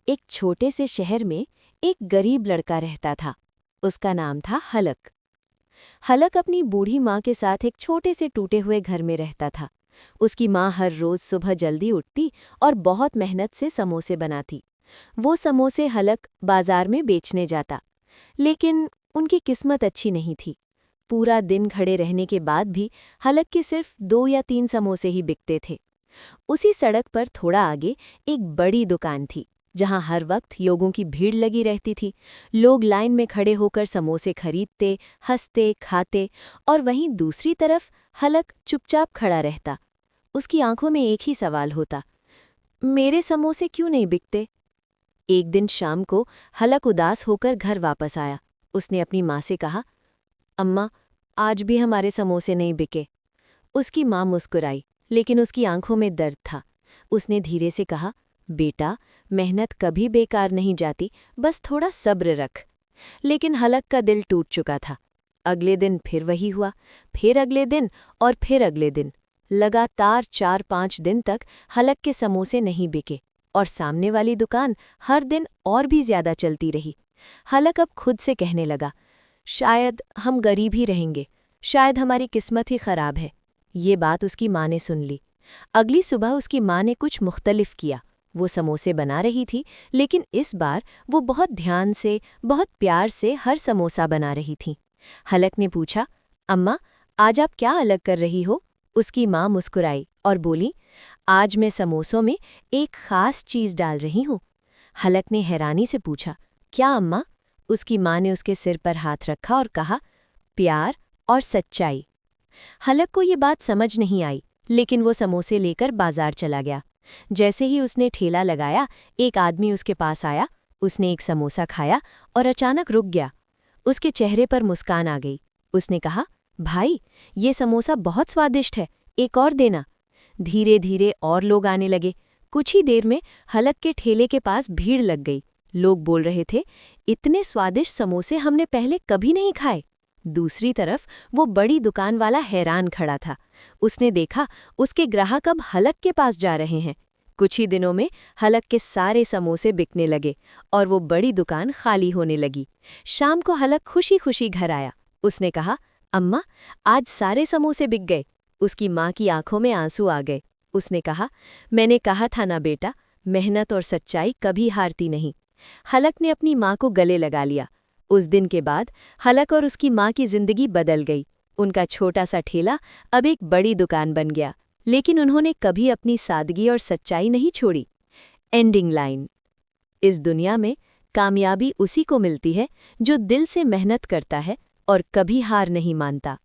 एक छोटे से शहर में एक गरीब लड़का रहता था। उसका नाम था हलक। हलक अपनी बूढ़ी माँ के साथ एक छोटे से टूटे हुए घर में रहता था। उसकी माँ हर रोज सुबह जल्दी उठती और बहुत मेहनत से समोसे बनाती। वो समोसे हलक बाजार में बेचने जाता, लेकिन उनकी किस्मत अच्छी नहीं थी। पूरा दिन खड़े रहने के बाद भी हलक के सिर्फ 2 या 3 समोसे ही बिकते थे। उसी सड़क पर थोड़ा आगे एक बड़ी दुकान थी, जहां हर वक्त लोगों की भीड़ लगी रहती थी। लोग लाइन में खड़े होकर समोसे खरीदते, हंसते, खाते, और वहीं दूसरी तरफ हलक चुपचाप खड़ा रहता। उसकी आंखों में एक ही सवाल होता, मेरे समोसे क्यों नहीं बिकते? एक दिन शाम को हलक उदास होकर घर वापस आया। उसने अपनी माँ से कहा, अम्मा, आज भी हमारे समोसे नहीं बिके। उसकी माँ मुस्कुराई, लेकिन उसकी आंखों में दर्द था। उसने धीरे से कहा, बेटा, मेहनत कभी बेकार नहीं जाती, बस थोड़ा सब्र रख। लेकिन हलक का दिल टूट चुका था। अगले दिन फिर वही हुआ, फिर अगले दिन और फिर अगले दिन। लगातार 4-5 दिन तक हलक के समोसे नहीं बिके और सामने वाली दुकान हर दिन और भी ज्यादा चलती रही। हलक अब खुद से कहने लगा, शायद हम गरीब ही रहेंगे, शायद हमारी किस्मत ही खराब है। ये बात उसकी माँ ने सुन ली। अगली सुबह उसकी माँ ने कुछ मुख्तलिफ किया। वो समोसे बना रही थी, लेकिन इस बार वो बहुत ध्यान से, बहुत प्यार से हर समोसा बना रही थी। हलक ने पूछा, अम्मा, आज आप क्या अलग कर रही हो? उसकी माँ मुस्कुराई और बोली, आज मैं समोसों में एक खास चीज़ डाल रही हूँ। हलक ने हैरानी से पूछा, क्या अम्मा? उसकी माँ ने उसके सिर पर हाथ रखा और कहा, प्यार और सच्चाई। हलक को ये बात समझ नहीं आई, लेकिन वो समोसे लेकर बाजार चला गया। जैसे ही उसने ठेला लगाया, एक आदमी उसके पास आया। उसने एक समोसा खाया और अचानक रुक गया। उसके चेहरे पर मुस्कान आ गई। उसने कहा, भाई, ये समोसा बहुत स्वादिष्ट है, एक और देना। धीरे धीरे और लोग आने लगे। कुछ ही देर में हलक के ठेले के पास भीड़ लग गई। लोग बोल रहे थे, इतने स्वादिष्ट समोसे हमने पहले कभी नहीं खाए। दूसरी तरफ वो बड़ी दुकान वाला हैरान खड़ा था। उसने देखा उसके ग्राहक अब हलक के पास जा रहे हैं। कुछ ही दिनों में हलक के सारे समोसे बिकने लगे और वो बड़ी दुकान खाली होने लगी। शाम को हलक खुशी खुशी घर आया। उसने कहा, अम्मा, आज सारे समोसे बिक गए। उसकी माँ की आंखों में आंसू आ गए। उसने कहा, मैंने कहा था ना बेटा, मेहनत और सच्चाई कभी हारती नहीं। हलक ने अपनी माँ को गले लगा लिया। उस दिन के बाद हलक और उसकी माँ की जिंदगी बदल गई। उनका छोटा सा ठेला अब एक बड़ी दुकान बन गया, लेकिन उन्होंने कभी अपनी सादगी और सच्चाई नहीं छोड़ी। Ending line. इस दुनिया में कामयाबी उसी को मिलती है जो दिल से मेहनत करता है और कभी हार नहीं मानता।